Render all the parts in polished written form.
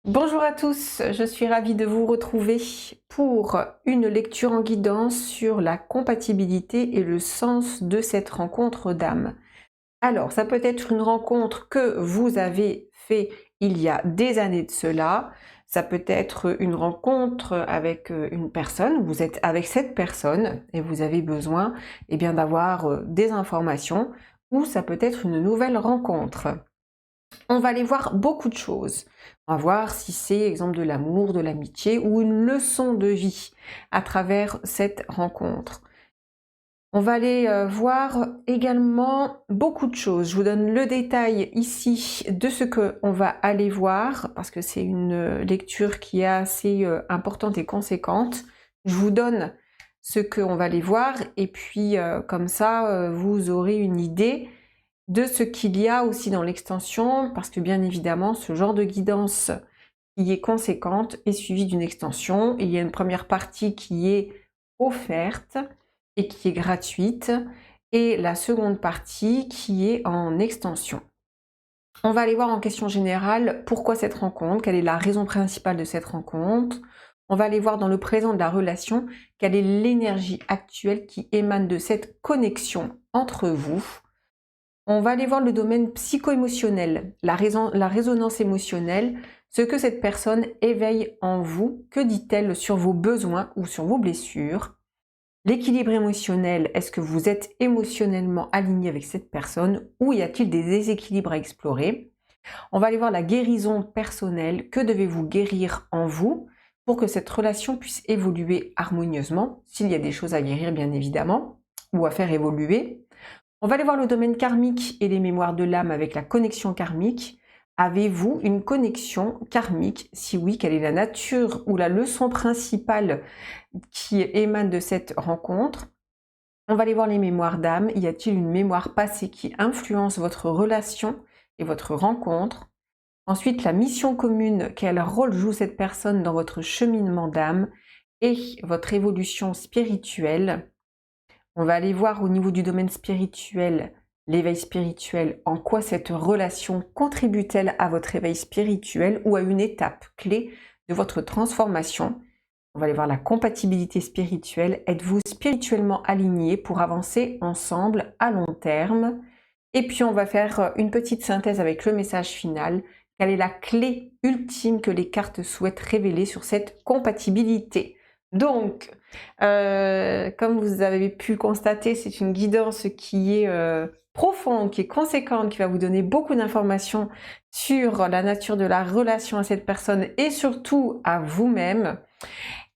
Bonjour à tous, je suis ravie de vous retrouver pour une lecture en guidance sur la compatibilité et le sens de cette rencontre d'âme. Alors, ça peut être une rencontre que vous avez fait il y a des années de cela, ça peut être une rencontre avec une personne, vous êtes avec cette personne et vous avez besoin d'avoir des informations, ou ça peut être une nouvelle rencontre. On va aller voir beaucoup de choses. On va voir si c'est exemple de l'amour, de l'amitié ou une leçon de vie à travers cette rencontre. On va aller voir également beaucoup de choses. Je vous donne le détail ici de ce qu'on va aller voir parce que c'est une lecture qui est assez importante et conséquente. Je vous donne ce qu'on va aller voir et puis comme ça vous aurez une idée de ce qu'il y a aussi dans l'extension, parce que bien évidemment, ce genre de guidance qui est conséquente est suivie d'une extension. Et il y a une première partie qui est offerte et qui est gratuite, et la seconde partie qui est en extension. On va aller voir en question générale pourquoi cette rencontre, quelle est la raison principale de cette rencontre. On va aller voir dans le présent de la relation quelle est l'énergie actuelle qui émane de cette connexion entre vous. On va aller voir le domaine psycho-émotionnel, la résonance émotionnelle, ce que cette personne éveille en vous, que dit-elle sur vos besoins ou sur vos blessures. L'équilibre émotionnel, est-ce que vous êtes émotionnellement aligné avec cette personne ou y a-t-il des déséquilibres à explorer? On va aller voir la guérison personnelle, que devez-vous guérir en vous pour que cette relation puisse évoluer harmonieusement, s'il y a des choses à guérir bien évidemment, ou à faire évoluer. On va aller voir le domaine karmique et les mémoires de l'âme avec la connexion karmique. Avez-vous une connexion karmique? Si oui, quelle est la nature ou la leçon principale qui émane de cette rencontre? On va aller voir les mémoires d'âme. Y a-t-il une mémoire passée qui influence votre relation et votre rencontre? Ensuite, la mission commune, quel rôle joue cette personne dans votre cheminement d'âme et votre évolution spirituelle? On va aller voir au niveau du domaine spirituel, l'éveil spirituel, en quoi cette relation contribue-t-elle à votre éveil spirituel ou à une étape clé de votre transformation. On va aller voir la compatibilité spirituelle. Êtes-vous spirituellement alignés pour avancer ensemble à long terme? Et puis on va faire une petite synthèse avec le message final. Quelle est la clé ultime que les cartes souhaitent révéler sur cette compatibilité? Donc, comme vous avez pu constater, c'est une guidance qui est profonde, qui est conséquente, qui va vous donner beaucoup d'informations sur la nature de la relation à cette personne et surtout à vous-même,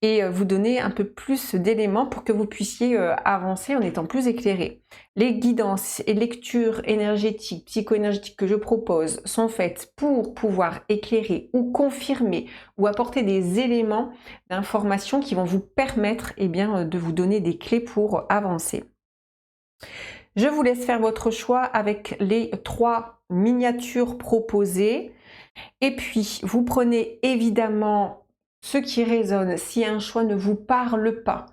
et vous donner un peu plus d'éléments pour que vous puissiez avancer en étant plus éclairé. Les guidances et lectures énergétiques, psycho-énergétiques que je propose sont faites pour pouvoir éclairer ou confirmer ou apporter des éléments d'information qui vont vous permettre de vous donner des clés pour avancer. Je vous laisse faire votre choix avec les 3 miniatures proposées. Et puis, vous prenez évidemment ce qui résonne. Si un choix ne vous parle pas,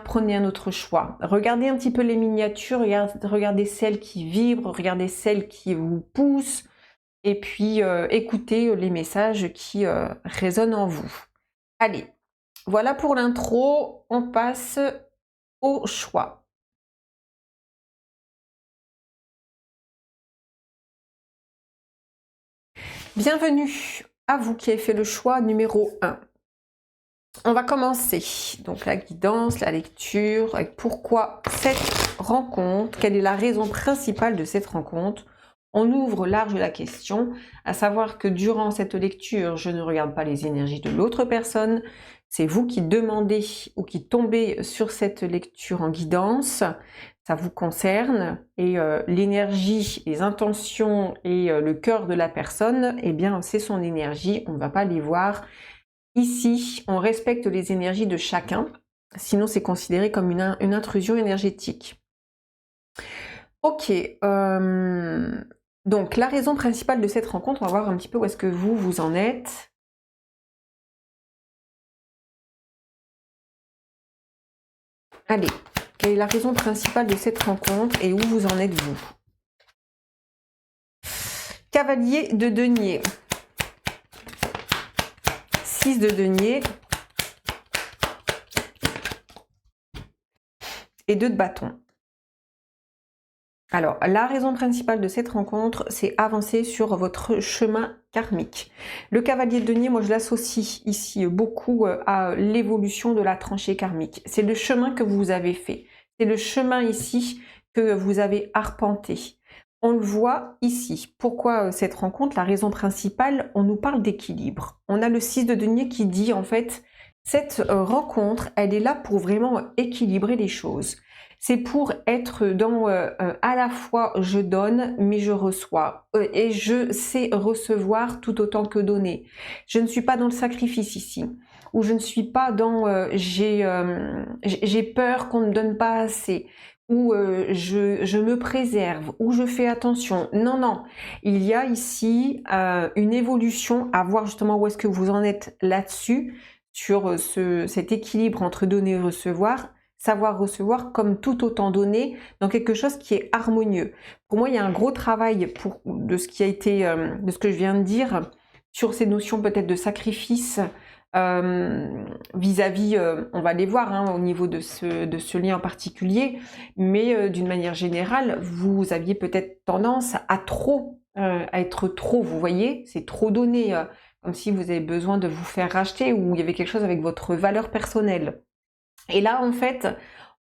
prenez un autre choix. Regardez un petit peu les miniatures, regardez celles qui vibrent, regardez celles qui vous poussent, et puis écoutez les messages qui résonnent en vous. Allez, voilà pour l'intro, on passe au choix. Bienvenue à vous qui avez fait le choix numéro 1. On va commencer donc la guidance, la lecture, avec pourquoi cette rencontre, quelle est la raison principale de cette rencontre. On ouvre large la question, à savoir que durant cette lecture, je ne regarde pas les énergies de l'autre personne, c'est vous qui demandez ou qui tombez sur cette lecture en guidance, ça vous concerne, et l'énergie, les intentions et le cœur de la personne, c'est son énergie, on ne va pas les voir. Ici, on respecte les énergies de chacun, sinon c'est considéré comme une intrusion énergétique. Ok, donc la raison principale de cette rencontre, on va voir un petit peu où est-ce que vous en êtes. Allez, quelle est la raison principale de cette rencontre et où vous en êtes vous? Cavalier de denier. 6 de denier et 2 de bâton. Alors, la raison principale de cette rencontre, c'est avancer sur votre chemin karmique. Le cavalier de denier, moi je l'associe ici beaucoup à l'évolution de la tranchée karmique. C'est le chemin que vous avez fait. C'est le chemin ici que vous avez arpenté. On le voit ici. Pourquoi cette rencontre? La raison principale, on nous parle d'équilibre. On a le 6 de denier qui dit en fait, cette rencontre, elle est là pour vraiment équilibrer les choses. C'est pour être dans à la fois je donne mais je reçois et je sais recevoir tout autant que donner. Je ne suis pas dans le sacrifice ici, ou je ne suis pas dans j'ai peur qu'on ne me donne pas assez, ou je me préserve, ou je fais attention. Non, non, il y a ici une évolution à voir justement où est-ce que vous en êtes là-dessus, sur cet équilibre entre donner et recevoir. Savoir recevoir comme tout autant donner dans quelque chose qui est harmonieux. Pour moi, il y a un gros travail de ce qui a été, de ce que je viens de dire, sur ces notions peut-être de sacrifice vis-à-vis, on va les voir hein, au niveau de ce lien en particulier, mais d'une manière générale, vous aviez peut-être tendance à être trop, vous voyez, c'est trop donné, comme si vous avez besoin de vous faire racheter ou il y avait quelque chose avec votre valeur personnelle. Et là, en fait,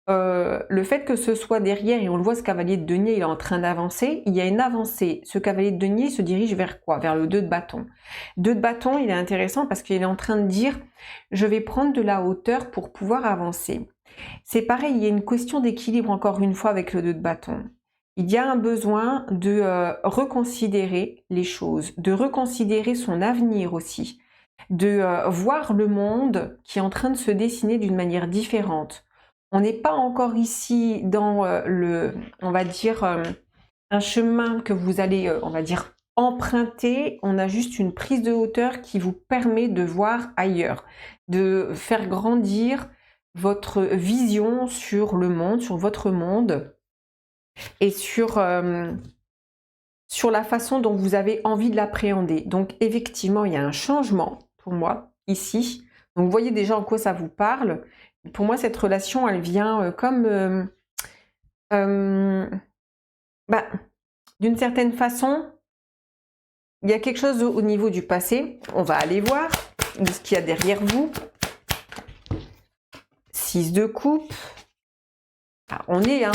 le fait que ce soit derrière, et on le voit, ce cavalier de denier, il est en train d'avancer, il y a une avancée. Ce cavalier de denier se dirige vers quoi? Vers le 2 de bâton. 2 de bâton, il est intéressant parce qu'il est en train de dire « je vais prendre de la hauteur pour pouvoir avancer ». C'est pareil, il y a une question d'équilibre encore une fois avec le 2 de bâton. Il y a un besoin de reconsidérer les choses, de reconsidérer son avenir aussi, de voir le monde qui est en train de se dessiner d'une manière différente. On n'est pas encore ici dans on va dire, un chemin que vous allez, on va dire, emprunter. On a juste une prise de hauteur qui vous permet de voir ailleurs, de faire grandir votre vision sur le monde, sur votre monde et sur la façon dont vous avez envie de l'appréhender. Donc effectivement, il y a un changement pour moi ici. Donc vous voyez déjà en quoi ça vous parle. Pour moi, cette relation, elle vient comme d'une certaine façon, il y a quelque chose au niveau du passé. On va aller voir ce qu'il y a derrière vous. 6 de coupe. Ah, on est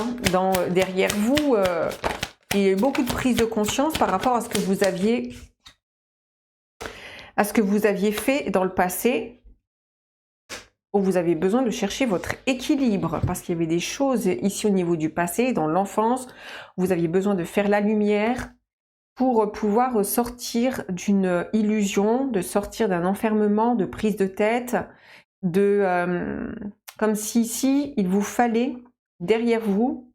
derrière vous. Il y a eu beaucoup de prise de conscience par rapport à ce que vous aviez fait dans le passé, où vous avez besoin de chercher votre équilibre, parce qu'il y avait des choses ici au niveau du passé, dans l'enfance, vous aviez besoin de faire la lumière pour pouvoir sortir d'une illusion, de sortir d'un enfermement, de prise de tête, comme si ici, il vous fallait, derrière vous,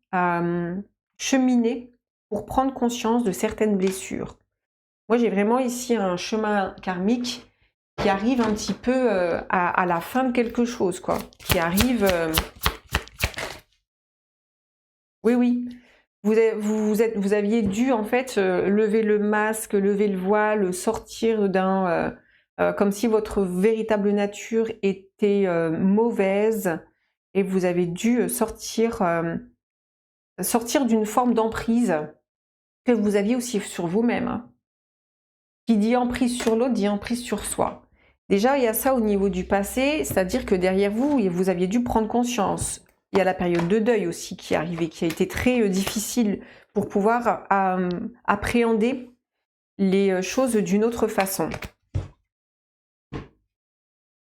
cheminer pour prendre conscience de certaines blessures. Moi, j'ai vraiment ici un chemin karmique qui arrive un petit peu à la fin de quelque chose, quoi. Qui arrive... Oui. Vous aviez dû, en fait, lever le masque, lever le voile, sortir d'un... comme si votre véritable nature était mauvaise, et vous avez dû sortir d'une forme d'emprise que vous aviez aussi sur vous-même. Hein. Qui dit emprise sur l'autre, dit emprise sur soi. Déjà, il y a ça au niveau du passé, c'est-à-dire que derrière vous, vous aviez dû prendre conscience. Il y a la période de deuil aussi qui est arrivée, qui a été très difficile pour pouvoir appréhender les choses d'une autre façon.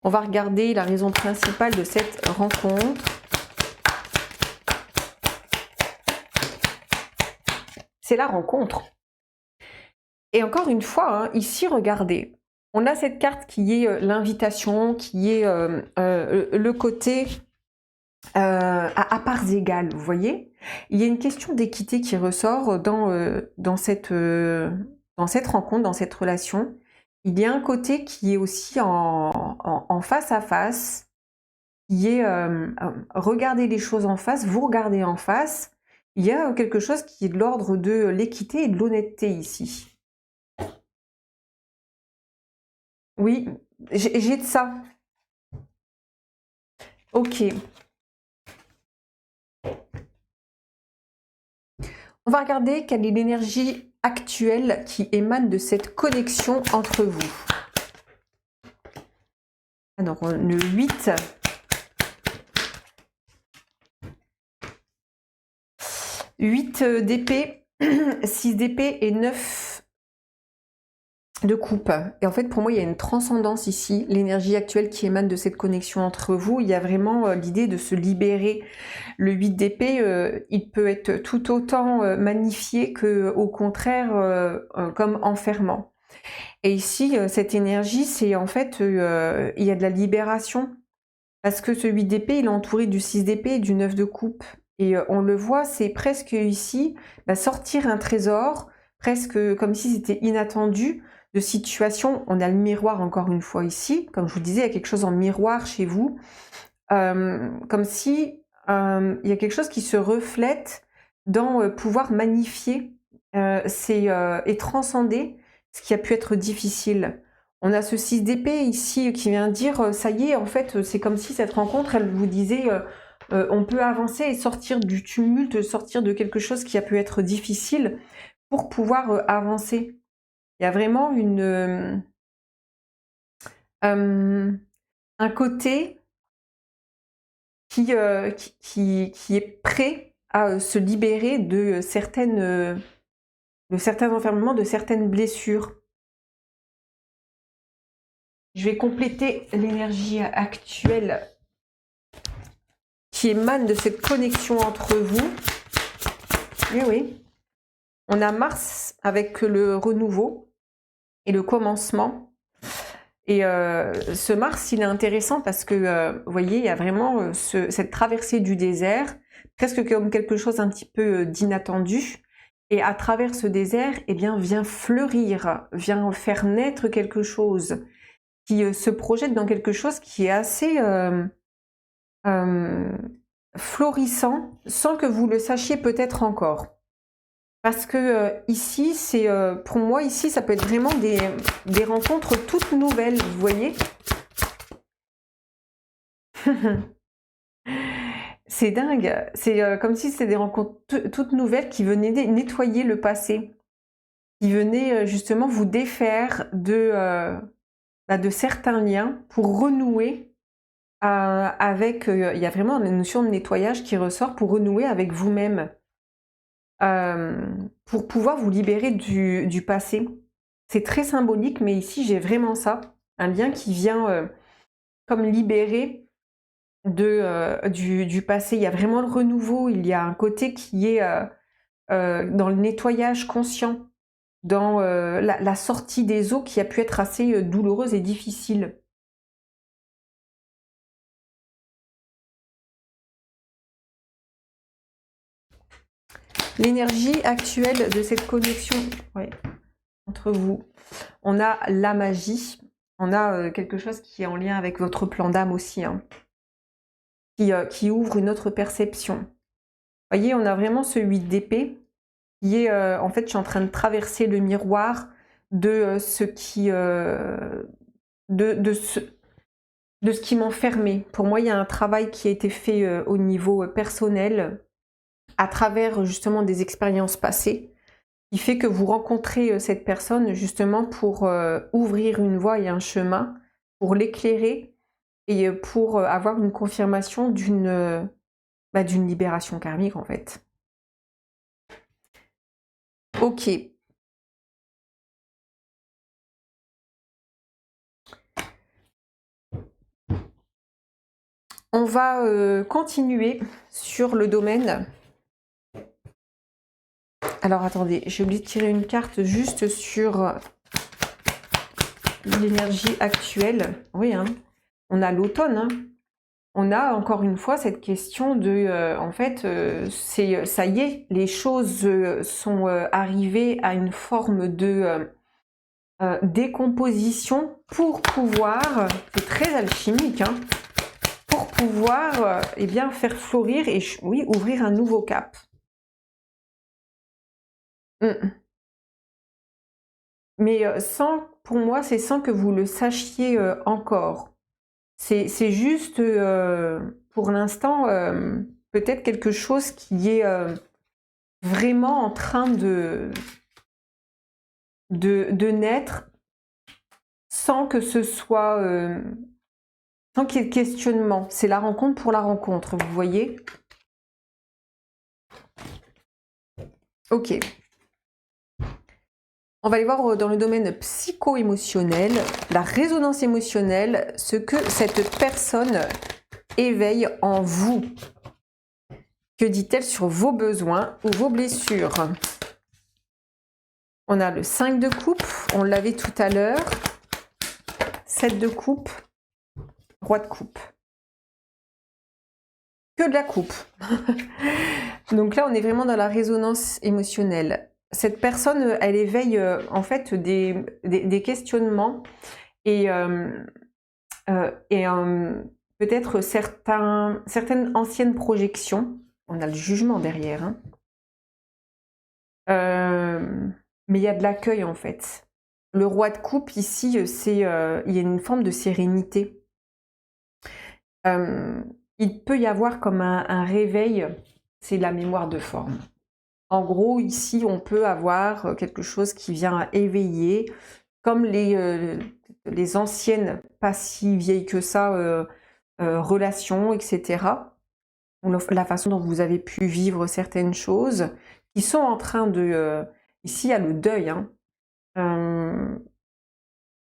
On va regarder la raison principale de cette rencontre. C'est la rencontre. Et encore une fois, hein, ici, regardez, on a cette carte qui est l'invitation, qui est le côté à parts égales, vous voyez. Il y a une question d'équité qui ressort dans cette rencontre, dans cette relation. Il y a un côté qui est aussi en face à face, qui est regarder les choses en face, vous regardez en face. Il y a quelque chose qui est de l'ordre de l'équité et de l'honnêteté ici. Oui, J'ai de ça. Ok. On va regarder quelle est l'énergie actuelle qui émane de cette connexion entre vous. Alors, le 8. 8 d'épée, 6 d'épée et 9 de coupe. Et en fait, pour moi, il y a une transcendance ici, l'énergie actuelle qui émane de cette connexion entre vous. Il y a vraiment l'idée de se libérer. Le 8 d'épée, il peut être tout autant magnifié que, au contraire, comme enfermant. Et ici, cette énergie, c'est en fait, il y a de la libération. Parce que ce 8 d'épée, il est entouré du 6 d'épée et du 9 de coupe. Et on le voit, c'est presque ici, sortir un trésor, presque comme si c'était inattendu, de situation. On a le miroir encore une fois ici, comme je vous disais, il y a quelque chose en miroir chez vous, comme si il y a quelque chose qui se reflète dans pouvoir magnifier et transcender ce qui a pu être difficile. On a ce 6 d'épée ici qui vient dire, ça y est, en fait, c'est comme si cette rencontre, elle vous disait, on peut avancer et sortir du tumulte, sortir de quelque chose qui a pu être difficile pour pouvoir avancer. Il y a vraiment un côté qui est prêt à se libérer de certains enfermements, de certaines blessures. Je vais compléter l'énergie actuelle qui émane de cette connexion entre vous. Et oui, on a Mars avec le renouveau et le commencement. Et ce Mars, il est intéressant parce que, vous voyez, il y a vraiment cette traversée du désert, presque comme quelque chose un petit peu d'inattendu. Et à travers ce désert, eh bien, vient fleurir, vient faire naître quelque chose qui se projette dans quelque chose qui est assez florissant, sans que vous le sachiez peut-être encore. Parce que ici, c'est pour moi, ici, ça peut être vraiment des rencontres toutes nouvelles, vous voyez. C'est dingue, c'est comme si c'était des rencontres toutes nouvelles qui venaient nettoyer le passé, qui venaient justement vous défaire de certains liens pour renouer avec, il y a vraiment une notion de nettoyage qui ressort pour renouer avec vous-même, pour pouvoir vous libérer du passé. C'est très symbolique, mais ici j'ai vraiment ça, un lien qui vient comme libérer du passé. Il y a vraiment le renouveau, il y a un côté qui est dans le nettoyage conscient, dans la sortie des eaux qui a pu être assez douloureuse et difficile. L'énergie actuelle de cette connexion entre vous, on a la magie, on a quelque chose qui est en lien avec votre plan d'âme aussi, hein, qui ouvre une autre perception. Vous voyez, on a vraiment ce 8 d'épée qui est, en fait, je suis en train de traverser le miroir de ce qui... de ce qui m'enfermait. Pour moi, il y a un travail qui a été fait au niveau personnel, à travers justement des expériences passées, qui fait que vous rencontrez cette personne justement pour ouvrir une voie et un chemin, pour l'éclairer et pour avoir une confirmation d'une libération karmique en fait. Ok. On va continuer sur le domaine. Alors attendez, j'ai oublié de tirer une carte juste sur l'énergie actuelle. Oui, hein. On a l'automne. Hein. On a encore une fois cette question de, en fait, ça y est, les choses sont arrivées à une forme de décomposition pour pouvoir, c'est très alchimique, hein, pour pouvoir eh bien, faire fleurir et oui, ouvrir un nouveau cap. mais pour moi, c'est sans que vous le sachiez encore. C'est juste, pour l'instant, peut-être quelque chose qui est vraiment en train de naître sans que ce soit, sans qu'il y ait de questionnement. C'est la rencontre pour la rencontre, vous voyez? Ok. On va aller voir dans le domaine psycho-émotionnel, la résonance émotionnelle, ce que cette personne éveille en vous. Que dit-elle sur vos besoins ou vos blessures? On a le 5 de coupe, on l'avait tout à l'heure, 7 de coupe, roi de coupe. Que de la coupe. Donc là, on est vraiment dans la résonance émotionnelle. Cette personne, elle éveille en fait des questionnements et peut-être certaines anciennes projections. On a le jugement derrière. Hein. Mais il y a de l'accueil en fait. Le roi de coupe ici, il y a une forme de sérénité. Il peut y avoir comme un réveil, c'est la mémoire de forme. En gros, ici, on peut avoir quelque chose qui vient éveiller, comme les anciennes, pas si vieilles que ça, relations, etc. La façon dont vous avez pu vivre certaines choses, qui sont en train de... ici, il y a le deuil. Hein.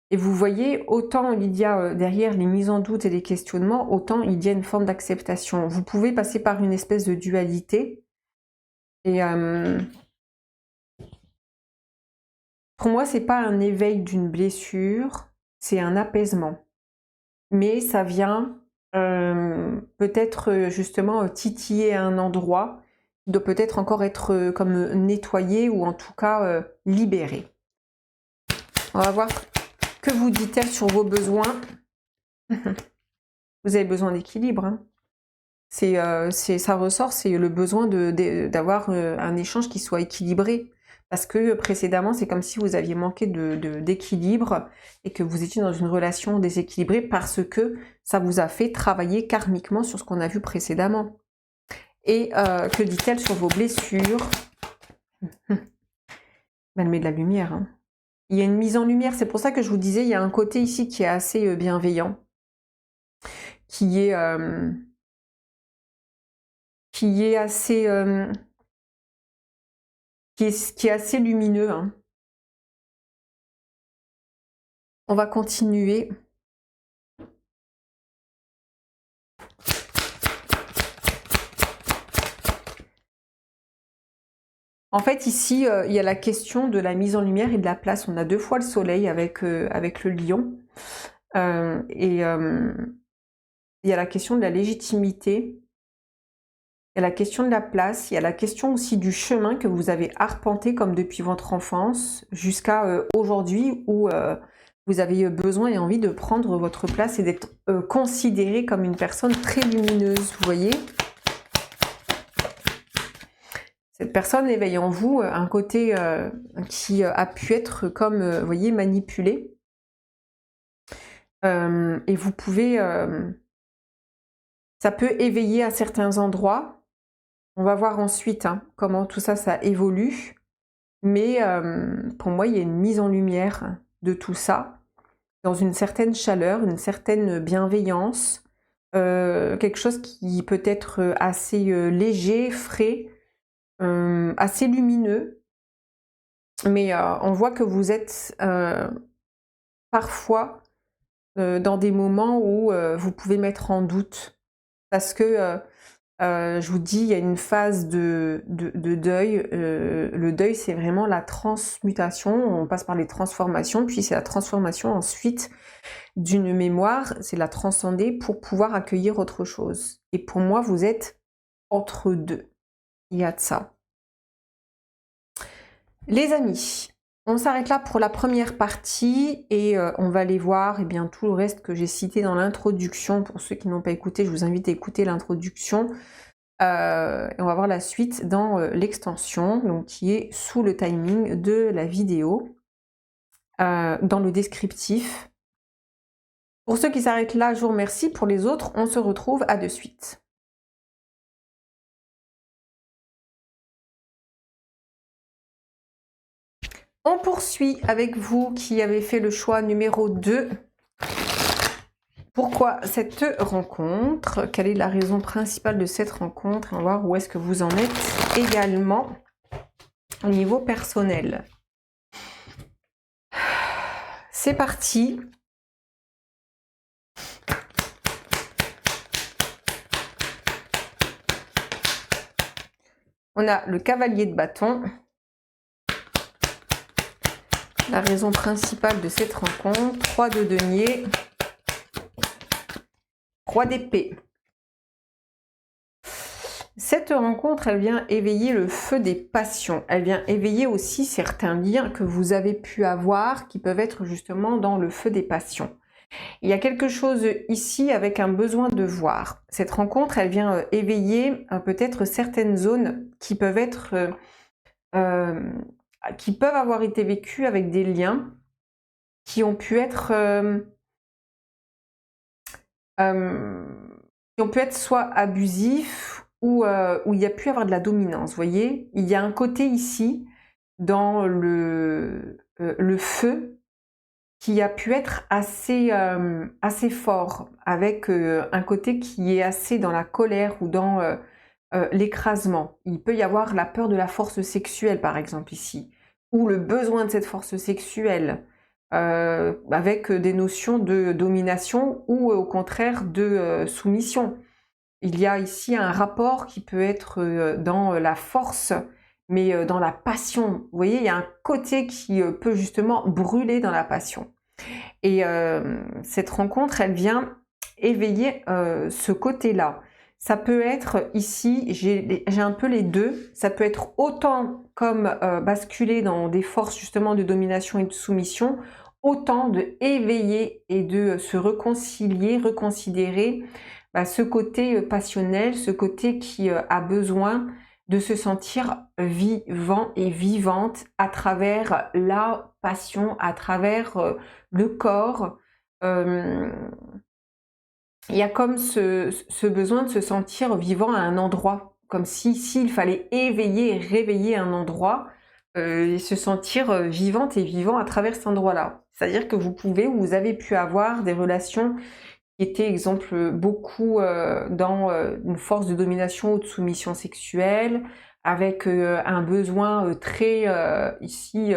Et vous voyez, autant il y a derrière les mises en doute et les questionnements, autant il y a une forme d'acceptation. Vous pouvez passer par une espèce de dualité. Et... pour moi, c'est pas un éveil d'une blessure, c'est un apaisement. Mais ça vient peut-être justement titiller un endroit qui doit peut-être encore être comme nettoyé ou en tout cas libéré. On va voir que vous dit-elle sur vos besoins. Vous avez besoin d'équilibre. Hein. Ça ressort, c'est le besoin d'avoir un échange qui soit équilibré. Parce que précédemment, c'est comme si vous aviez manqué d'équilibre et que vous étiez dans une relation déséquilibrée parce que ça vous a fait travailler karmiquement sur ce qu'on a vu précédemment. Et que dit-elle sur vos blessures? Elle met de la lumière. Hein. Il y a une mise en lumière, c'est pour ça que je vous disais, il y a un côté ici qui est assez bienveillant, qui est assez... qui est assez lumineux. Hein. On va continuer. En fait, ici, il y a la question de la mise en lumière et de la place. On a 2 fois le soleil avec le lion. Il y a la question de la légitimité. Il y a la question de la place. Il y a la question aussi du chemin que vous avez arpenté comme depuis votre enfance jusqu'à aujourd'hui où vous avez besoin et envie de prendre votre place et d'être considéré comme une personne très lumineuse, vous voyez ? Cette personne éveille en vous un côté qui a pu être comme, vous voyez, manipulé. Et vous pouvez... ça peut éveiller à certains endroits. On va voir ensuite hein, comment tout ça, ça évolue. Mais pour moi, il y a une mise en lumière de tout ça, dans une certaine chaleur, une certaine bienveillance, quelque chose qui peut être assez léger, frais, assez lumineux. Mais on voit que vous êtes parfois dans des moments où vous pouvez mettre en doute. Parce que, je vous dis, il y a une phase de deuil. Le deuil, c'est vraiment la transmutation. On passe par les transformations, puis c'est la transformation ensuite d'une mémoire. C'est la transcender pour pouvoir accueillir autre chose. Et pour moi, vous êtes entre deux. Il y a de ça. Les amis, on s'arrête là pour la première partie et on va aller voir tout le reste que j'ai cité dans l'introduction. Pour ceux qui n'ont pas écouté, je vous invite à écouter l'introduction. Et on va voir la suite dans l'extension, donc qui est sous le timing de la vidéo. dans le descriptif. Pour ceux qui s'arrêtent là, je vous remercie. Pour les autres, on se retrouve à de suite. On poursuit avec vous qui avez fait le choix numéro 2. Pourquoi cette rencontre? Quelle est la raison principale de cette rencontre? On va voir où est-ce que vous en êtes également au niveau personnel. C'est parti. On a le cavalier de bâton. La raison principale de cette rencontre, 3 de denier, 3 d'épée. Cette rencontre, elle vient éveiller le feu des passions. Elle vient éveiller aussi certains liens que vous avez pu avoir qui peuvent être justement dans le feu des passions. Il y a quelque chose ici avec un besoin de voir. Cette rencontre, elle vient éveiller peut-être certaines zones qui peuvent être, qui peuvent avoir été vécues avec des liens qui ont pu être, soit abusifs ou où il y a pu avoir de la dominance. Vous voyez, il y a un côté ici dans le feu qui a pu être assez, assez fort, avec un côté qui est assez dans la colère ou dans l'écrasement. Il peut y avoir la peur de la force sexuelle, par exemple, ici, ou le besoin de cette force sexuelle, avec des notions de domination ou au contraire de soumission. Il y a ici un rapport qui peut être dans la force, mais dans la passion. Vous voyez, il y a un côté qui peut justement brûler dans la passion. Et cette rencontre, elle vient éveiller ce côté-là. Ça peut être ici, j'ai un peu les deux, ça peut être autant comme basculer dans des forces justement de domination et de soumission, autant de éveiller et de se réconcilier, reconsidérer ce côté passionnel, ce côté qui a besoin de se sentir vivant et vivante à travers la passion, à travers le corps. Il y a comme ce besoin de se sentir vivant à un endroit, comme s'il fallait éveiller et réveiller un endroit et se sentir vivante et vivant à travers cet endroit-là. C'est-à-dire que vous avez pu avoir des relations qui étaient, exemple, beaucoup dans une force de domination ou de soumission sexuelle, avec un besoin très, ici,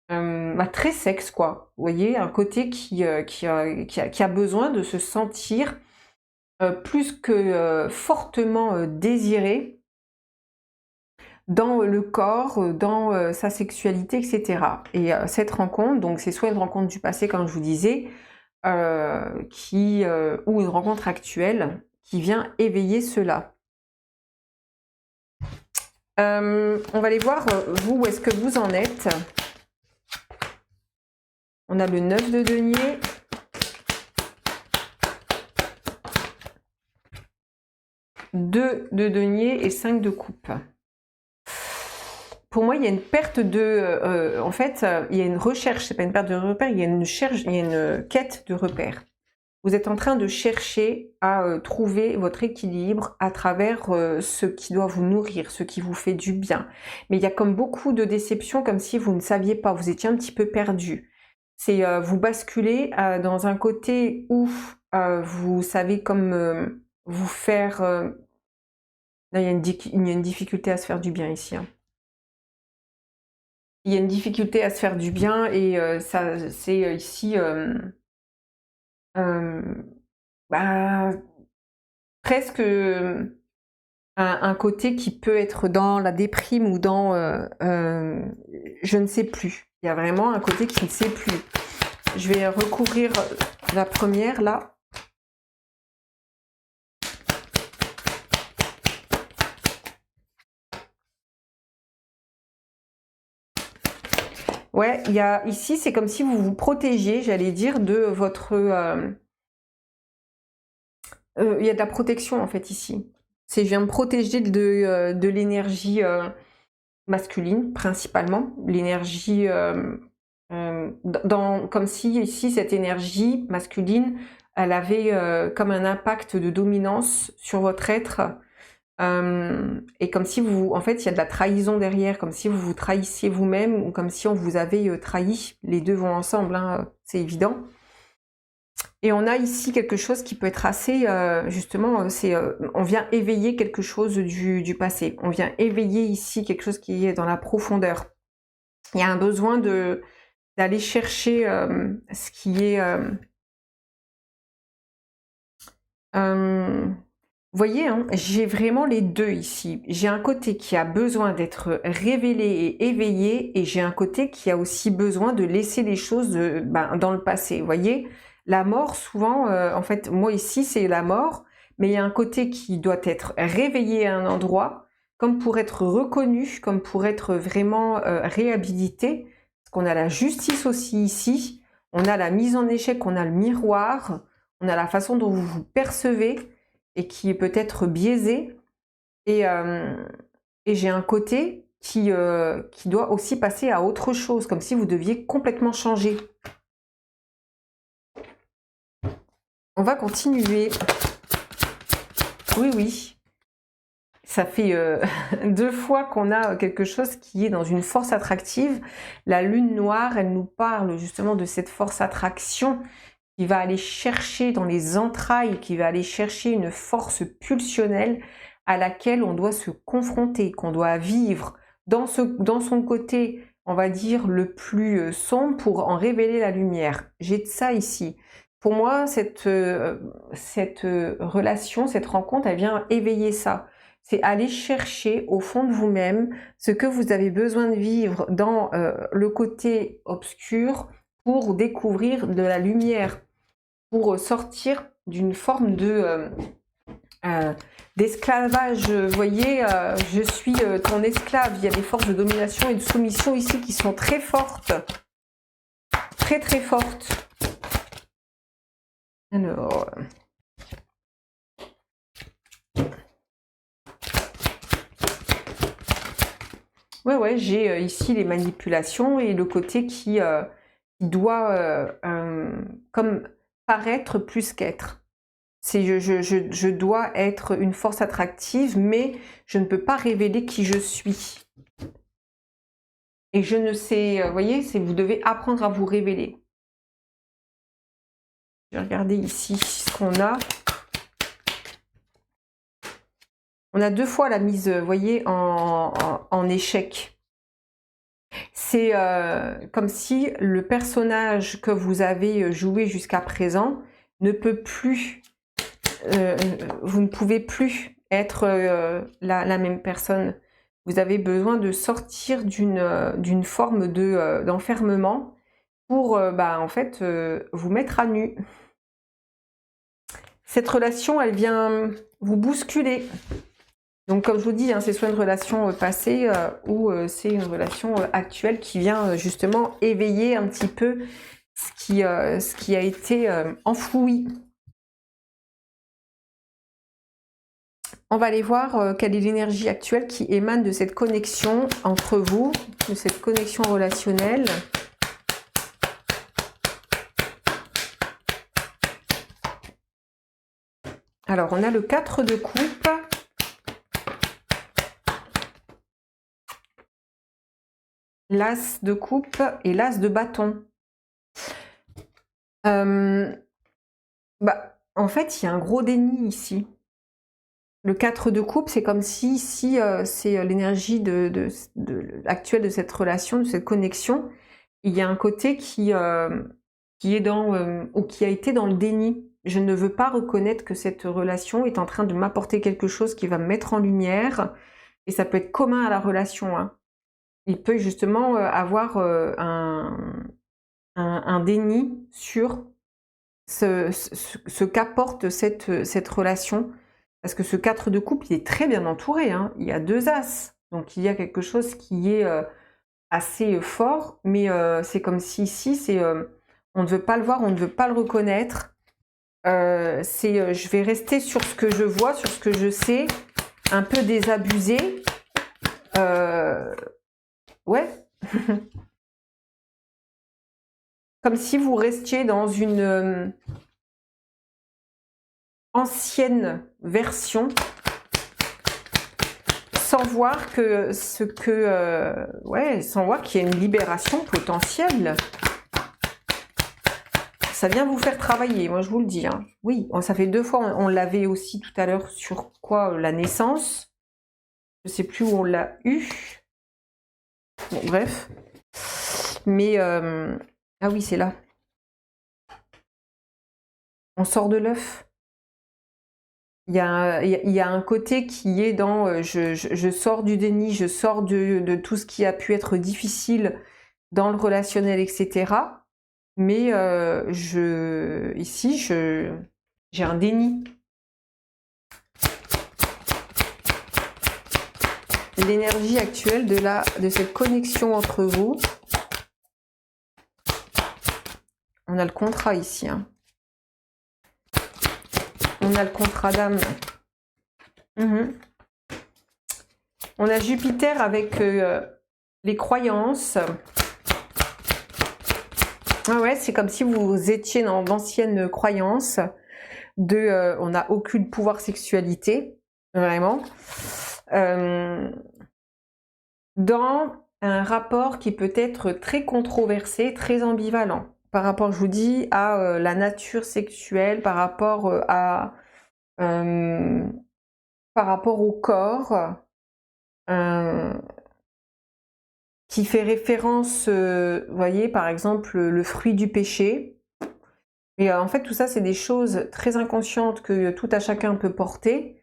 très sexe, quoi. Vous voyez, un côté qui a besoin de se sentir plus que fortement désiré dans le corps, dans sa sexualité, etc. Et cette rencontre, donc c'est soit une rencontre du passé, comme je vous disais, ou une rencontre actuelle qui vient éveiller cela. On va aller voir, vous, où est-ce que vous en êtes. On a le 9 de denier. Deux de denier et 5 de coupe. Pour moi, il y a une perte de... en fait, il y a une recherche, c'est pas une perte de repère, il y a une quête de repère. Vous êtes en train de chercher à trouver votre équilibre à travers ce qui doit vous nourrir, ce qui vous fait du bien. Mais il y a comme beaucoup de déceptions, comme si vous ne saviez pas, vous étiez un petit peu perdu. C'est vous basculez dans un côté où vous savez comme vous faire... Là, il y a une difficulté à se faire du bien ici. Hein. Il y a une difficulté à se faire du bien et ça, c'est ici... presque un côté qui peut être dans la déprime ou dans je ne sais plus. Il y a vraiment un côté qui ne sait plus. Je vais recouvrir la première là. Ouais, il y a ici, c'est comme si vous vous protégiez, j'allais dire, de votre... il y a de la protection en fait ici. Je viens me protéger de l'énergie masculine principalement, l'énergie comme si ici, cette énergie masculine, elle avait comme un impact de dominance sur votre être. Et comme si vous, en fait, il y a de la trahison derrière, comme si vous vous trahissiez vous-même, ou comme si on vous avait trahi. Les deux vont ensemble, hein, c'est évident. Et on a ici quelque chose qui peut être assez, justement, on vient éveiller quelque chose du passé. On vient éveiller ici quelque chose qui est dans la profondeur. Il y a un besoin d'aller chercher ce qui est... vous voyez, hein, j'ai vraiment les deux ici. J'ai un côté qui a besoin d'être révélé et éveillé, et j'ai un côté qui a aussi besoin de laisser les choses dans le passé. Vous voyez, la mort, souvent, en fait, moi ici, c'est la mort, mais il y a un côté qui doit être réveillé à un endroit, comme pour être reconnu, comme pour être vraiment réhabilité. Parce qu'on a la justice aussi ici, on a la mise en échec, on a le miroir, on a la façon dont vous vous percevez, et qui est peut-être biaisé, et j'ai un côté qui doit aussi passer à autre chose, comme si vous deviez complètement changer. On va continuer. Oui, oui. Ça fait 2 fois qu'on a quelque chose qui est dans une force attractive. La lune noire, elle nous parle justement de cette force attraction qui va aller chercher dans les entrailles, qui va aller chercher une force pulsionnelle à laquelle on doit se confronter, qu'on doit vivre dans son côté, on va dire, le plus sombre pour en révéler la lumière. J'ai ça ici. Pour moi, cette relation, cette rencontre, elle vient éveiller ça. C'est aller chercher au fond de vous-même ce que vous avez besoin de vivre dans le côté obscur pour découvrir de la lumière, pour sortir d'une forme d'esclavage. Vous voyez, je suis ton esclave. Il y a des forces de domination et de soumission ici qui sont très fortes. Très très fortes. Alors... Ouais, j'ai ici les manipulations et le côté qui doit comme paraître plus qu'être. Je dois être une force attractive, mais je ne peux pas révéler qui je suis. Et je ne sais, vous voyez, vous devez apprendre à vous révéler. Je vais regarder ici ce qu'on a. On a 2 fois la mise, vous voyez, en échec. C'est comme si le personnage que vous avez joué jusqu'à présent ne peut plus, vous ne pouvez plus être la même personne. Vous avez besoin de sortir d'une forme d'enfermement pour en fait vous mettre à nu. Cette relation, elle vient vous bousculer. Donc comme je vous dis, hein, c'est soit une relation passée ou c'est une relation actuelle qui vient justement éveiller un petit peu ce qui a été enfoui. On va aller voir quelle est l'énergie actuelle qui émane de cette connexion entre vous, de cette connexion relationnelle. Alors, on a le 4 de coupe. L'as de coupe et l'as de bâton. En fait, il y a un gros déni ici. Le 4 de coupe, c'est comme si ici, c'est l'énergie actuelle de cette relation, de cette connexion. Il y a un côté qui est dans, ou qui a été dans le déni. Je ne veux pas reconnaître que cette relation est en train de m'apporter quelque chose qui va me mettre en lumière. Et ça peut être commun à la relation, hein. Il peut justement avoir un déni sur ce qu'apporte cette relation. Parce que ce 4 de coupe, il est très bien entouré, hein. Il y a 2 as. Donc il y a quelque chose qui est assez fort. Mais c'est comme si ici, on ne veut pas le voir, on ne veut pas le reconnaître. Je vais rester sur ce que je vois, sur ce que je sais, un peu désabusé. Ouais. comme si vous restiez dans une ancienne version, sans voir que sans voir qu'il y a une libération potentielle. Ça vient vous faire travailler, moi je vous le dis. Hein. Oui, ça fait 2 fois, on l'avait aussi tout à l'heure sur quoi, la naissance. Je sais plus où on l'a eu. Bon, bref. Mais, ah oui, c'est là. On sort de l'œuf. Il y a un côté qui est dans je sors du déni, je sors de tout ce qui a pu être difficile dans le relationnel, etc. Mais ici, j'ai un déni. L'énergie actuelle de cette connexion entre vous. On a le contrat ici. Hein. On a le contrat d'âme. On a Jupiter avec les croyances. Ah ouais, c'est comme si vous étiez dans d'anciennes croyances on n'a aucun pouvoir sexualité, vraiment. Dans un rapport qui peut être très controversé, très ambivalent, par rapport, je vous dis, à la nature sexuelle, par rapport au corps, qui fait référence, vous voyez, par exemple, le fruit du péché. Et en fait, tout ça, c'est des choses très inconscientes que tout à chacun peut porter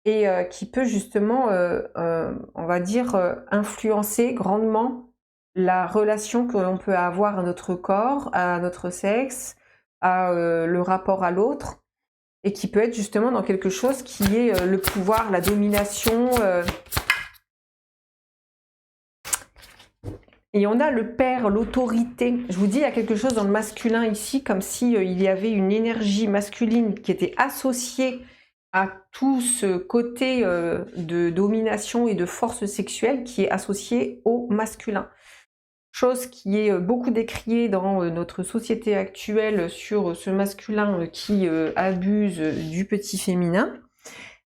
et qui peut justement, on va dire, influencer grandement la relation que l'on peut avoir à notre corps, à notre sexe, à le rapport à l'autre, et qui peut être justement dans quelque chose qui est le pouvoir, la domination. Et on a le père, l'autorité. Je vous dis, il y a quelque chose dans le masculin ici, comme si il y avait une énergie masculine qui était associée à tout ce côté de domination et de force sexuelle qui est associé au masculin. Chose qui est beaucoup décriée dans notre société actuelle sur ce masculin qui abuse du petit féminin.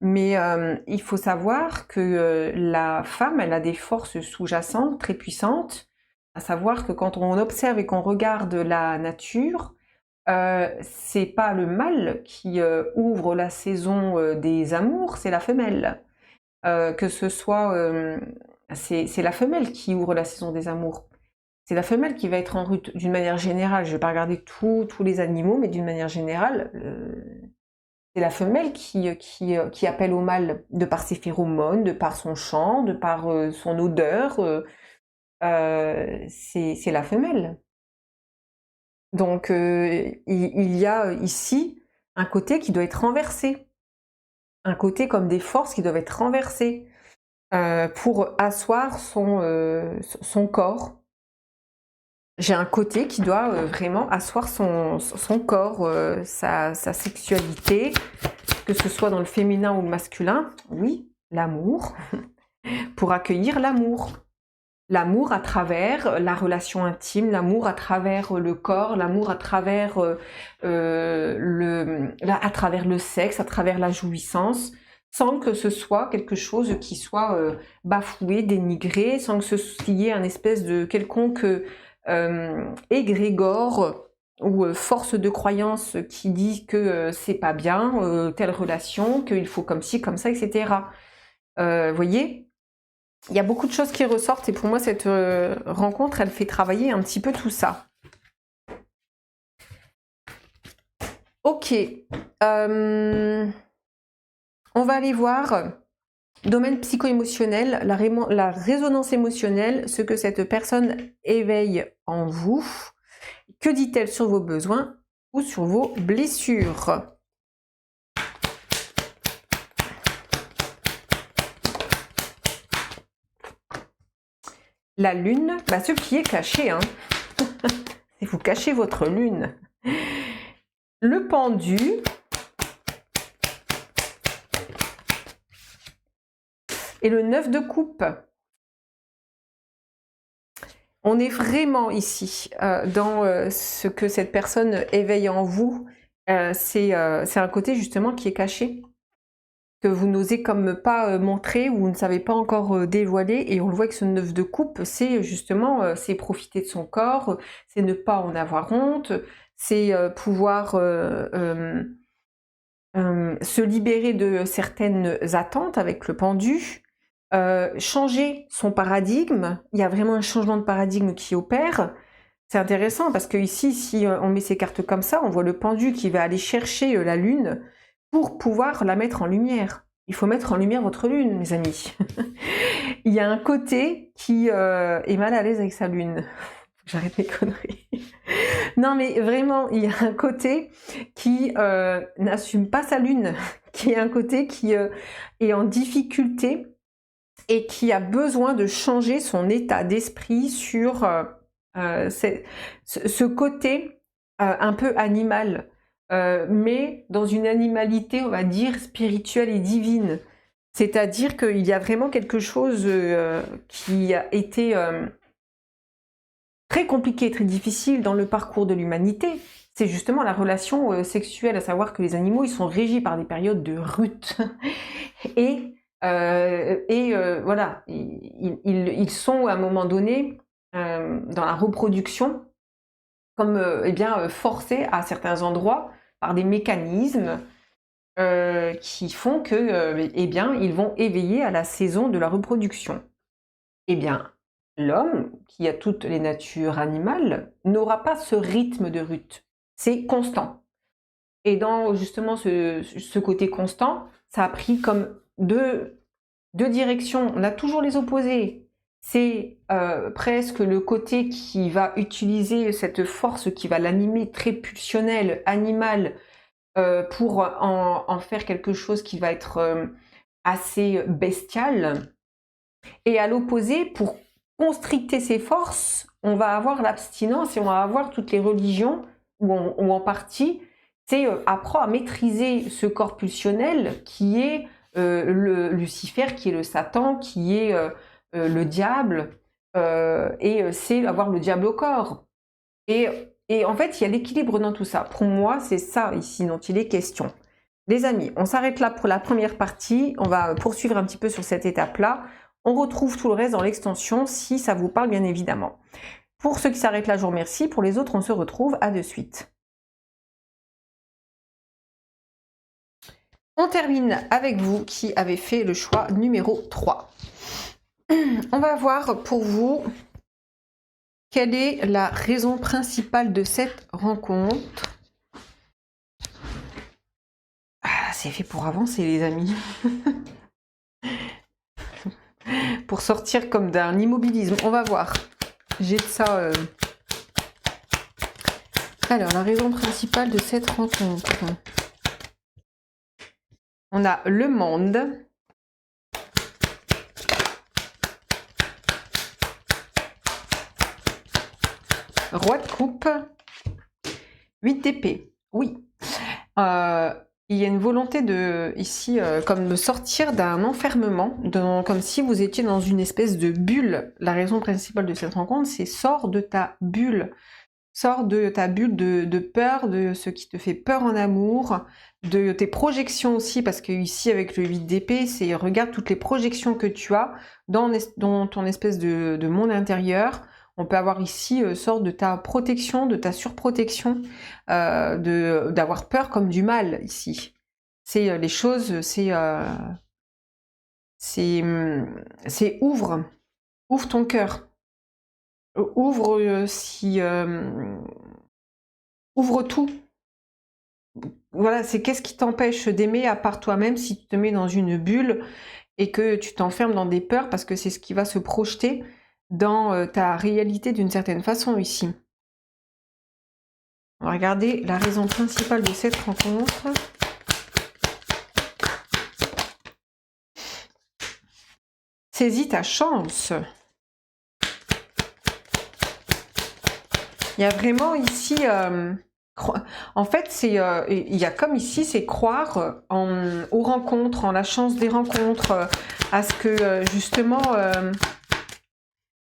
Mais il faut savoir que la femme, elle a des forces sous-jacentes très puissantes, à savoir que quand on observe et qu'on regarde la nature, c'est pas le mâle qui ouvre la saison des amours, c'est la femelle. Que ce soit, c'est la femelle qui ouvre la saison des amours. C'est la femelle qui va être en route d'une manière générale. Je vais pas regarder tous les animaux, mais d'une manière générale, c'est la femelle qui appelle au mâle de par ses phéromones, de par son chant, de par son odeur. C'est la femelle. Donc il y a ici un côté qui doit être renversé. Un côté comme des forces qui doivent être renversées pour asseoir son corps. J'ai un côté qui doit vraiment asseoir son corps, sa sexualité, que ce soit dans le féminin ou le masculin. Oui, l'amour, pour accueillir l'amour. L'amour à travers la relation intime, l'amour à travers le corps, l'amour à travers à travers le sexe, à travers la jouissance, sans que ce soit quelque chose qui soit bafoué, dénigré, sans que ce y ait un espèce de quelconque égrégore ou force de croyance qui dit que c'est pas bien, telle relation, qu'il faut comme ci, comme ça, etc. Voyez, il y a beaucoup de choses qui ressortent et pour moi cette rencontre, elle fait travailler un petit peu tout ça. Ok, on va aller voir domaine psycho-émotionnel, la résonance émotionnelle, ce que cette personne éveille en vous. Que dit-elle sur vos besoins ou sur vos blessures? La lune, ce qui est caché, hein. Et vous cachez votre lune. Le pendu. Et le 9 de coupe. On est vraiment ici dans ce que cette personne éveille en vous. C'est un côté justement qui est caché, que vous n'osez comme pas montrer ou vous ne savez pas encore dévoiler. Et on le voit avec ce 9 de coupe, c'est justement c'est profiter de son corps, c'est ne pas en avoir honte, c'est pouvoir se libérer de certaines attentes avec le pendu, changer son paradigme. Il y a vraiment un changement de paradigme qui opère. C'est intéressant parce que ici, si on met ces cartes comme ça, on voit le pendu qui va aller chercher la lune pour pouvoir la mettre en lumière. Il faut mettre en lumière votre lune, mes amis. Il y a un côté qui est mal à l'aise avec sa lune. J'arrête mes conneries. Non, mais vraiment, il y a un côté qui n'assume pas sa lune, qui est un côté qui est en difficulté et qui a besoin de changer son état d'esprit sur ce côté un peu animal, mais dans une animalité, on va dire, spirituelle et divine. C'est-à-dire qu'il y a vraiment quelque chose qui a été très compliqué, très difficile dans le parcours de l'humanité. C'est justement la relation sexuelle, à savoir que les animaux, ils sont régis par des périodes de rut. et voilà, ils sont à un moment donné, dans la reproduction, comme forcés à certains endroits par des mécanismes qui font que, ils vont éveiller à la saison de la reproduction. Eh bien, l'homme, qui a toutes les natures animales, n'aura pas ce rythme de rut. C'est constant. Et dans justement ce côté constant, ça a pris comme deux directions. On a toujours les opposés. C'est presque le côté qui va utiliser cette force qui va l'animer, très pulsionnelle, animale, pour en faire quelque chose qui va être assez bestial. Et à l'opposé, pour constricter ses forces, on va avoir l'abstinence et on va avoir toutes les religions, ou en partie, c'est apprendre à maîtriser ce corps pulsionnel qui est le Lucifer, qui est le Satan, qui est le diable, et c'est avoir le diable au corps. Et en fait, il y a l'équilibre dans tout ça. Pour moi, c'est ça ici dont il est question. Les amis, on s'arrête là pour la première partie. On va poursuivre un petit peu sur cette étape-là. On retrouve tout le reste dans l'extension, si ça vous parle bien évidemment. Pour ceux qui s'arrêtent là, je vous remercie. Pour les autres, on se retrouve. À de suite. On termine avec vous qui avez fait le choix numéro 3. On va voir pour vous quelle est la raison principale de cette rencontre. Ah, c'est fait pour avancer, les amis. Pour sortir comme d'un immobilisme. On va voir. J'ai de ça. Alors, la raison principale de cette rencontre. On a le monde. Roi de coupe. 8 d'épée. Oui. Il y a une volonté de, ici, comme de sortir d'un enfermement, comme si vous étiez dans une espèce de bulle. La raison principale de cette rencontre, c'est sors de ta bulle. Sors de ta bulle de peur, de ce qui te fait peur en amour, de tes projections aussi, parce que ici, avec le 8 d'épée, c'est regarde toutes les projections que tu as dans ton espèce de monde intérieur. On peut avoir ici, sort de ta protection, de ta surprotection, d'avoir peur comme du mal, ici. C'est les choses, c'est ouvre ton cœur. Ouvre ouvre tout. Voilà, c'est qu'est-ce qui t'empêche d'aimer à part toi-même si tu te mets dans une bulle et que tu t'enfermes dans des peurs, parce que c'est ce qui va se projeter dans ta réalité d'une certaine façon ici. On va regarder la raison principale de cette rencontre. Saisis ta chance. Il y a vraiment ici, en fait, il y a comme ici, c'est croire aux rencontres, en la chance des rencontres, à ce que justement,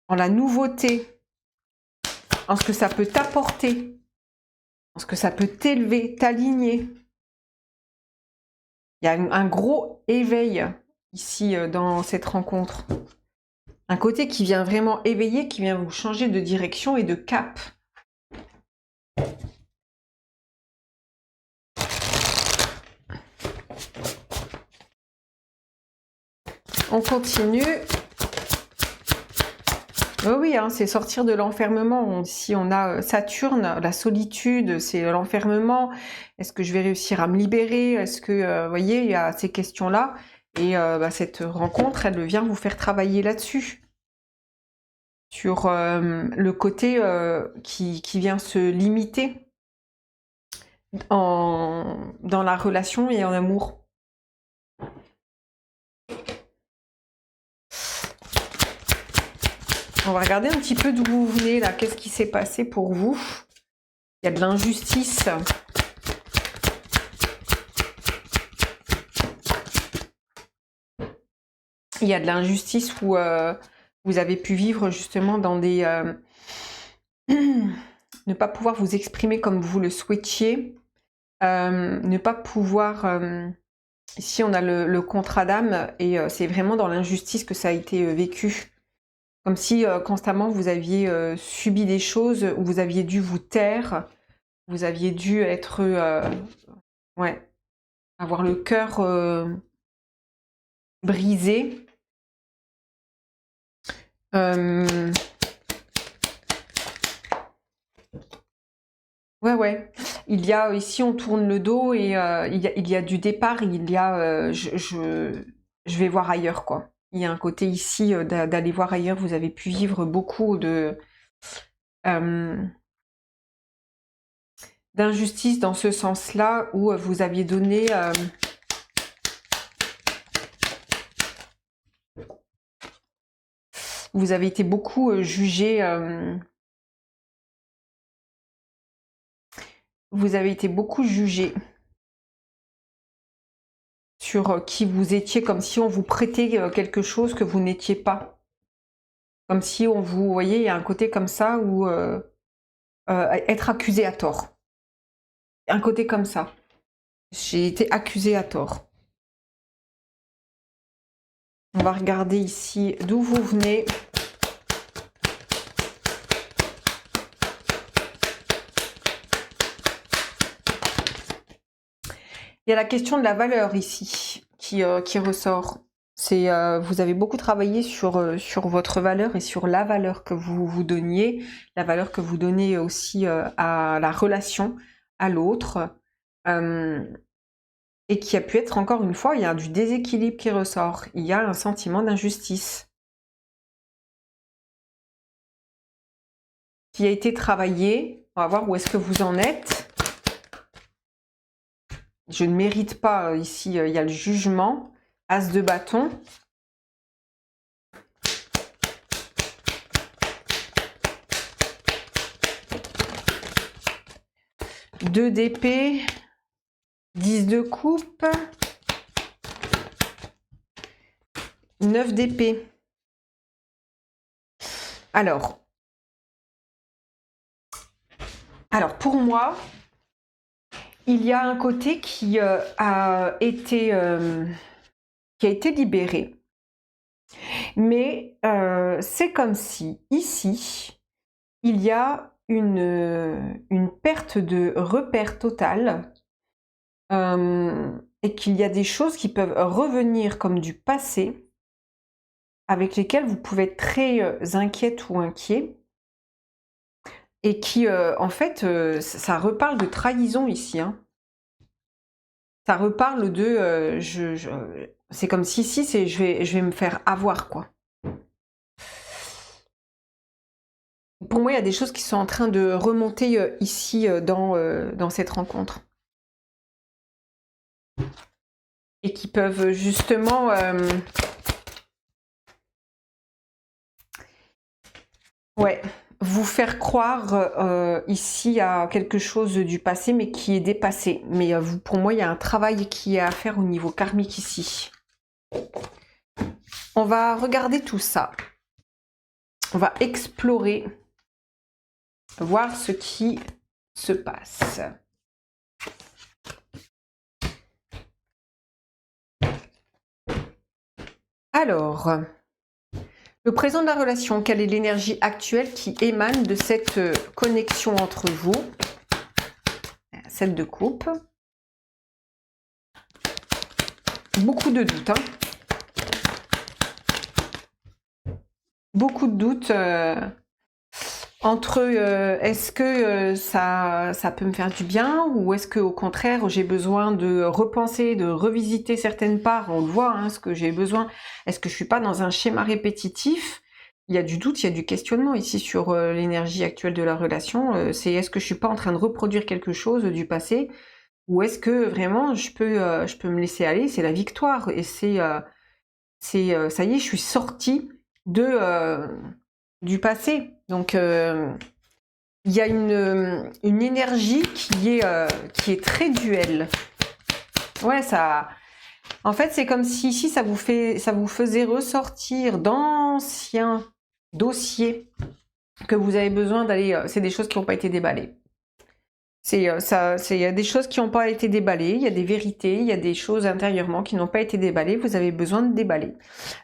en la nouveauté en ce que ça peut t'apporter, en ce que ça peut t'élever, t'aligner. Il y a un gros éveil ici dans cette rencontre. Un côté qui vient vraiment éveiller, qui vient vous changer de direction et de cap. On continue. Oh oui, hein, c'est sortir de l'enfermement. Si on a Saturne, la solitude, c'est l'enfermement. Est-ce que je vais réussir à me libérer? Est-ce que, vous voyez, il y a ces questions-là. Et cette rencontre, elle vient vous faire travailler là-dessus. Sur le côté qui vient se limiter dans la relation et en amour. On va regarder un petit peu d'où vous venez là. Qu'est-ce qui s'est passé pour vous? Il y a de l'injustice. Il y a de l'injustice où vous avez pu vivre justement dans des... ne pas pouvoir vous exprimer comme vous le souhaitiez. Ne pas pouvoir... ici, on a le contrat d'âme et c'est vraiment dans l'injustice que ça a été vécu. Comme si constamment vous aviez subi des choses où vous aviez dû vous taire, vous aviez dû être... ouais, avoir le cœur brisé. Ouais. Il y a ici, on tourne le dos et il y a du départ. Il y a, je vais voir ailleurs, quoi. Il y a un côté ici d'aller voir ailleurs. Vous avez pu vivre beaucoup de d'injustice dans ce sens-là où vous aviez donné. Vous avez été beaucoup jugé. Vous avez été beaucoup jugé sur qui vous étiez, comme si on vous prêtait quelque chose que vous n'étiez pas. Comme si on vous, voyez, il y a un côté comme ça où être accusé à tort. Un côté comme ça. J'ai été accusée à tort. On va regarder ici d'où vous venez. Il y a la question de la valeur ici qui ressort. C'est vous avez beaucoup travaillé sur votre valeur et sur la valeur que vous vous donniez, la valeur que vous donnez aussi à la relation, à l'autre, et qui a pu être, encore une fois, il y a du déséquilibre qui ressort, il y a un sentiment d'injustice qui a été travaillé. On va voir où est-ce que vous en êtes. Je ne mérite pas, ici, il y a le jugement. As de bâton. Deux d'épée. 10 de coupe. 9 d'épée. Alors, pour moi, il y a un côté qui a été libéré. Mais c'est comme si, ici, il y a une perte de repère totale et qu'il y a des choses qui peuvent revenir comme du passé avec lesquelles vous pouvez être très inquiète ou inquiet et qui, en fait, ça reparle de trahison ici, hein. Ça reparle de... c'est comme si je vais me faire avoir, quoi. Pour moi, il y a des choses qui sont en train de remonter ici dans cette rencontre. Et qui peuvent justement... ouais, vous faire croire ici à quelque chose du passé, mais qui est dépassé. Mais pour moi, il y a un travail qui est à faire au niveau karmique ici. On va regarder tout ça. On va explorer voir ce qui se passe. Alors, le présent de la relation, quelle est l'énergie actuelle qui émane de cette connexion entre vous? 7 de coupe. Beaucoup de doutes. Hein. Beaucoup de doutes entre est-ce que ça peut me faire du bien ou est-ce que au contraire j'ai besoin de repenser, de revisiter certaines parts, on le voit, hein, ce que j'ai besoin, est-ce que je suis pas dans un schéma répétitif? Il y a du doute, il y a du questionnement ici sur l'énergie actuelle de la relation, c'est est-ce que je suis pas en train de reproduire quelque chose du passé ou est-ce que vraiment je peux me laisser aller, c'est la victoire et ça y est, je suis sortie du passé. Donc, il y a une énergie qui est très duel. Ouais, ça... En fait, c'est comme si ici, ça vous faisait ressortir d'anciens dossiers que vous avez besoin d'aller... c'est des choses qui n'ont pas été déballées. Il y a des choses qui n'ont pas été déballées, il y a des vérités, il y a des choses intérieurement qui n'ont pas été déballées, vous avez besoin de déballer.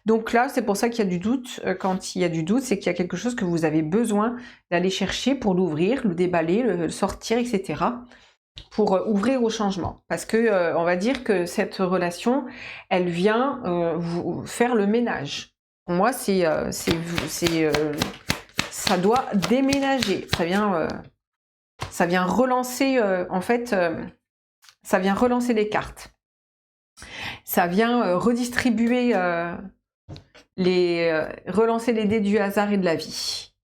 Donc là, c'est pour ça qu'il y a du doute. Quand il y a du doute, c'est qu'il y a quelque chose que vous avez besoin d'aller chercher pour l'ouvrir, le déballer, le sortir, etc. Pour ouvrir au changement. Parce que on va dire que cette relation, elle vient vous faire le ménage. Pour moi, ça doit déménager. Ça vient relancer, en fait, ça vient relancer les cartes. Ça vient redistribuer, relancer les dés du hasard et de la vie.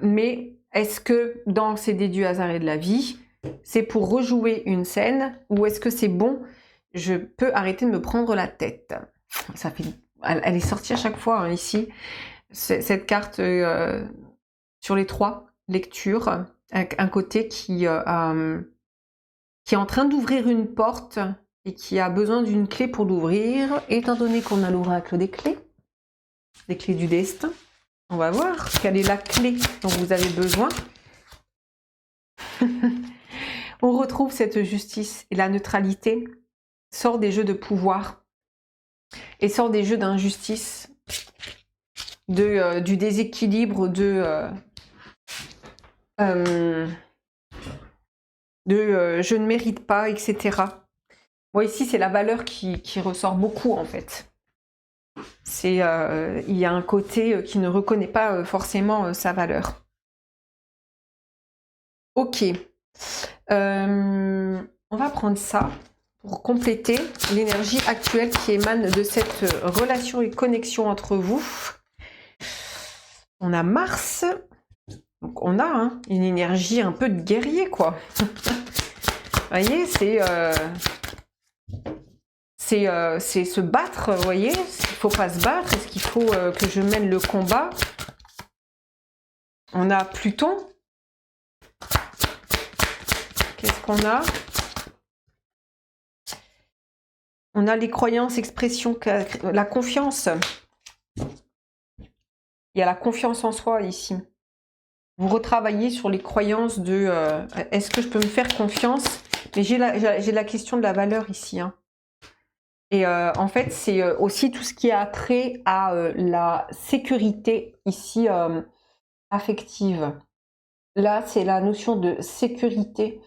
Mais est-ce que dans ces dés du hasard et de la vie, c'est pour rejouer une scène ou est-ce que c'est bon, je peux arrêter de me prendre la tête? Elle est sortie à chaque fois, hein, ici, cette carte sur les 3 lectures. Un côté qui est en train d'ouvrir une porte et qui a besoin d'une clé pour l'ouvrir, étant donné qu'on a l'oracle des clés du destin. On va voir quelle est la clé dont vous avez besoin. On retrouve cette justice et la neutralité, sort des jeux de pouvoir et sort des jeux d'injustice, du déséquilibre, je ne mérite pas, etc. Bon, ici, c'est la valeur qui ressort beaucoup, en fait. Il y a un côté qui ne reconnaît pas forcément sa valeur. Ok. On va prendre ça pour compléter l'énergie actuelle qui émane de cette relation et connexion entre vous. On a Mars. Donc on a une énergie un peu de guerrier, quoi. Vous voyez, c'est se battre, vous voyez. Il ne faut pas se battre. Est-ce qu'il faut que je mène le combat? On a Pluton. Qu'est-ce qu'on a? On a les croyances, expressions, la confiance. Il y a la confiance en soi ici. Vous retravaillez sur les croyances de est-ce que je peux me faire confiance? Mais j'ai la question de la valeur ici. Hein. Et en fait, c'est aussi tout ce qui a trait à la sécurité ici affective. Là, c'est la notion de sécurité.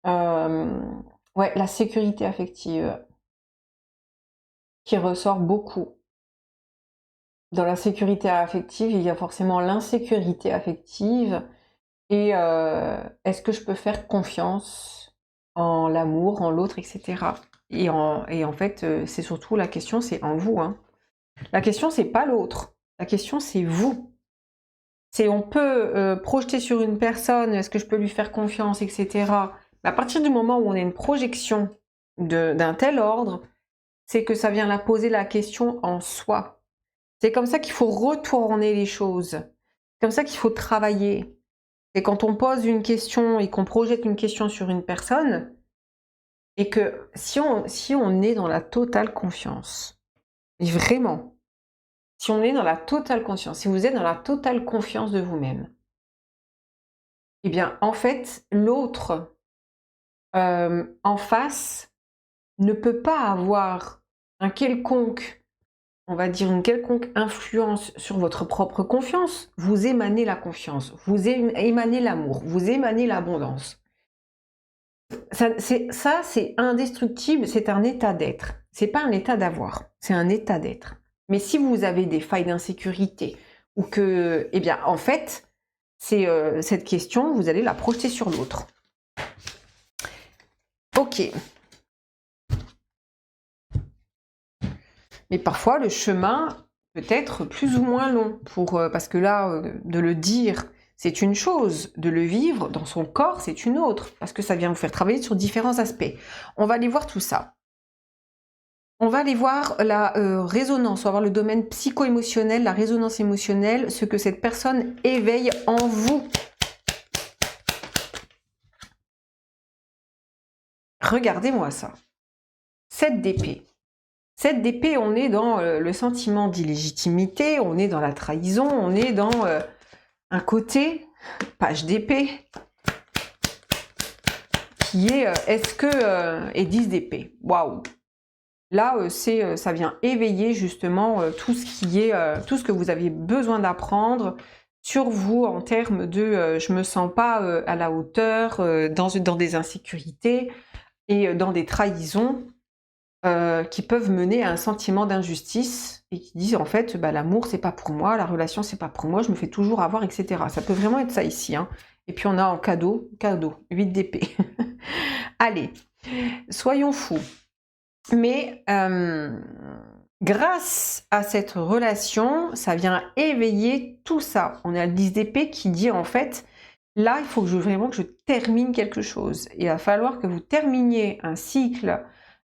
Ouais, la sécurité affective qui ressort beaucoup. Dans la sécurité affective, il y a forcément l'insécurité affective. Et est-ce que je peux faire confiance en l'amour, en l'autre, etc. Et en fait, c'est surtout la question, c'est en vous. Hein. La question, c'est pas l'autre. La question, c'est vous. C'est on peut projeter sur une personne, est-ce que je peux lui faire confiance, etc. Mais à partir du moment où on a une projection d'un tel ordre, c'est que ça vient la poser la question en soi. C'est comme ça qu'il faut retourner les choses. C'est comme ça qu'il faut travailler. Et quand on pose une question et qu'on projette une question sur une personne, et que si on est dans la totale confiance, et vraiment, si on est dans la totale conscience, si vous êtes dans la totale confiance de vous-même, eh bien, en fait, l'autre en face ne peut pas avoir un quelconque, on va dire une quelconque influence sur votre propre confiance. Vous émanez la confiance, vous émanez l'amour, vous émanez l'abondance. Ça, c'est indestructible, c'est un état d'être. C'est pas un état d'avoir, c'est un état d'être. Mais si vous avez des failles d'insécurité, ou que, eh bien, en fait, c'est cette question, vous allez la projeter sur l'autre. Ok. Mais parfois, le chemin peut être plus ou moins long, parce que là, de le dire, c'est une chose, de le vivre dans son corps, c'est une autre, parce que ça vient vous faire travailler sur différents aspects. On va aller voir tout ça. On va aller voir la résonance, on va voir le domaine psycho-émotionnel, la résonance émotionnelle, ce que cette personne éveille en vous. Regardez-moi ça. 7 d'épée. 7 d'épée, on est dans le sentiment d'illégitimité, on est dans la trahison, on est dans un côté, page d'épée, qui est est-ce que... et 10 d'épée. Waouh! Là, ça vient éveiller justement tout ce qui est, tout ce que vous avez besoin d'apprendre sur vous en termes de je me sens pas à la hauteur, dans des insécurités et dans des trahisons qui peuvent mener à un sentiment d'injustice et qui disent en fait bah, l'amour c'est pas pour moi, la relation c'est pas pour moi, je me fais toujours avoir, etc. Ça peut vraiment être ça ici. Hein. Et puis on a en cadeau, 8 d'épée. Allez, soyons fous. Mais grâce à cette relation, ça vient éveiller tout ça. On a le 10 d'épée qui dit en fait, là, il faut vraiment que je termine quelque chose. Il va falloir que vous terminiez un cycle,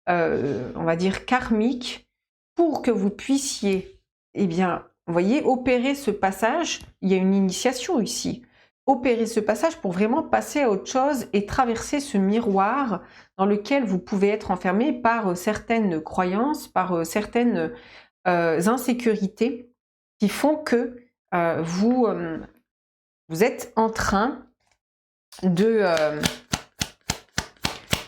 on va dire karmique, pour que vous puissiez, eh bien, vous voyez, opérer ce passage. Il y a une initiation ici. Opérer ce passage pour vraiment passer à autre chose et traverser ce miroir dans lequel vous pouvez être enfermé par certaines croyances, par certaines insécurités qui font que vous êtes en train de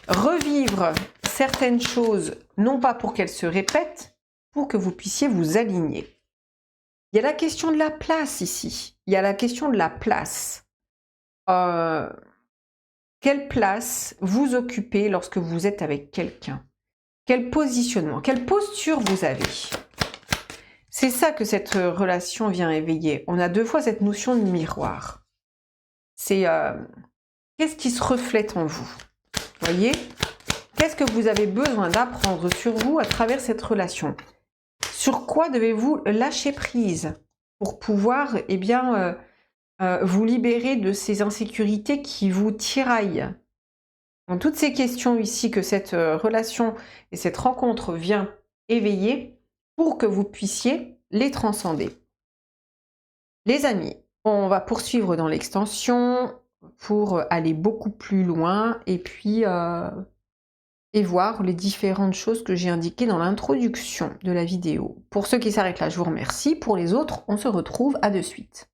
revivre certaines choses, non pas pour qu'elles se répètent, pour que vous puissiez vous aligner. Il y a la question de la place ici. Il y a la question de la place. Quelle place vous occupez lorsque vous êtes avec quelqu'un? Quel positionnement, quelle posture vous avez? C'est ça que cette relation vient éveiller. On a deux fois cette notion de miroir. C'est qu'est-ce qui se reflète en vous? Voyez? Qu'est-ce que vous avez besoin d'apprendre sur vous à travers cette relation? Sur quoi devez-vous lâcher prise pour pouvoir, eh bien, vous libérer de ces insécurités qui vous tiraillent? Donc, toutes ces questions ici que cette relation et cette rencontre vient éveiller pour que vous puissiez les transcender. Les amis, on va poursuivre dans l'extension pour aller beaucoup plus loin et puis et voir les différentes choses que j'ai indiquées dans l'introduction de la vidéo. Pour ceux qui s'arrêtent là, je vous remercie. Pour les autres, on se retrouve à de suite.